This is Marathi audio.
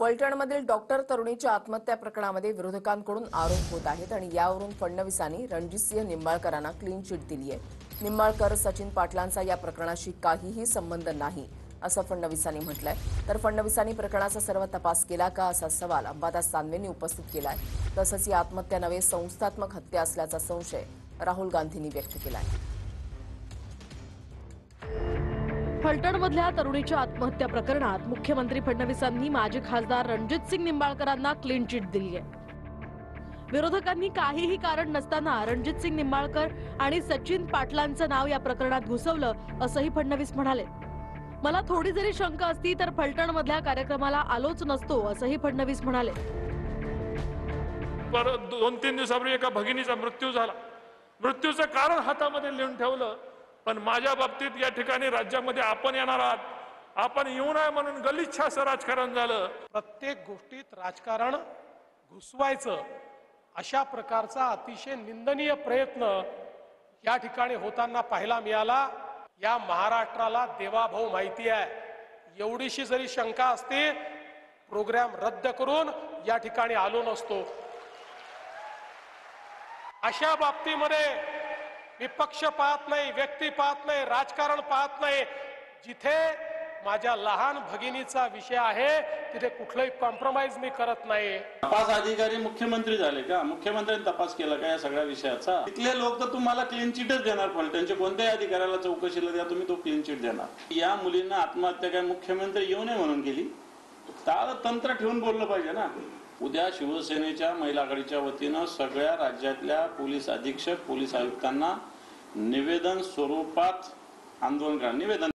फलटणमधील डॉक्टर तरुणीच्या आत्महत्या प्रकरणामध्ये विरोधकांकडून आरोप होत आहेत आणि यावरून फडणवीसांनी रणजितसिंह निंबाळकरांना क्लीन चिट दिली आहे। निंबाळकर सचिन पाटलांचा या प्रकरणाशी काहीही संबंध नाही असं फडणवीसांनी म्हटलंय। तर फडणवीसांनी प्रकरणाचा सर्व तपास केला का असा सवाल अंबादास दानवेंनी उपस्थित केलाय। तसंच ही आत्महत्या नव्हे संस्थात्मक हत्या असल्याचा संशय राहुल गांधींनी व्यक्त केलाय। फलटणमधल्या तरुणीच्या आत्महत्या प्रकरणात मुख्यमंत्री फडणवीसांनी माजी खासदार रणजितसिंह निंबाळकरांना क्लीन चिट दिली आहे। विरोधकांनी काहीही कारण नसताना रणजितसिंह निंबाळकर आणि सचिन पाटलांचं नाव या प्रकरणात घुसवलं असंही फडणवीस म्हणाले। मला थोडी जरी शंका असती तर फलटणमधल्या कार्यक्रमाला आलोच नसतो असंही फडणवीस म्हणाले। परत 2-3 दिवसापूर्वी एका भगिनीचा मृत्यू झाला। मृत्यूचं कारण हातामध्ये लिहून ठेवलं, पण माझ्या बाबतीत या ठिकाणी राज्यामध्ये आपण येणार आहात, आपण येऊ नये म्हणून गलिच्छ असं राजकारण झालं। प्रत्येक गोष्टीत राजकारण घुसवायचं अशा प्रकारचा अतिशय निंदनीय प्रयत्न या ठिकाणी होताना पाहायला मिळाला। या महाराष्ट्राला देवाभाऊ माहिती आहे। एवढीशी जरी शंका असते प्रोग्राम रद्द करून या ठिकाणी आलो नसतो। अशा बाबतीमध्ये मी पक्ष पाहत नाही, व्यक्ती पाहत नाही, राजकारण पाहत नाही। जिथे माझ्या लहान भगिनीचा विषय आहे तिथे कुठलाही कॉम्प्रोमाइज मी करत नाही। तपास अधिकारी मुख्यमंत्री झाले का? मुख्यमंत्र्यांनी तपास केला का या सगळ्या विषयाचा? इथले लोक तर तुम्हाला क्लीन चिटच देणार। फलटणच्या कोणत्याही अधिकाऱ्याला चौकशीला द्या तुम्ही, तो क्लीन चिट देणार। या मुलींना आत्महत्या काय मुख्यमंत्री येऊ नये म्हणून केली? तंत्र ठेवून बोललं पाहिजे ना। उद्या शिवसेनेच्या महिला आघाडीच्या वतीनं सगळ्या राज्यातल्या पोलीस अधीक्षक पोलीस आयुक्तांना निवेदन स्वरूपात आंदोलन करा। निवेदन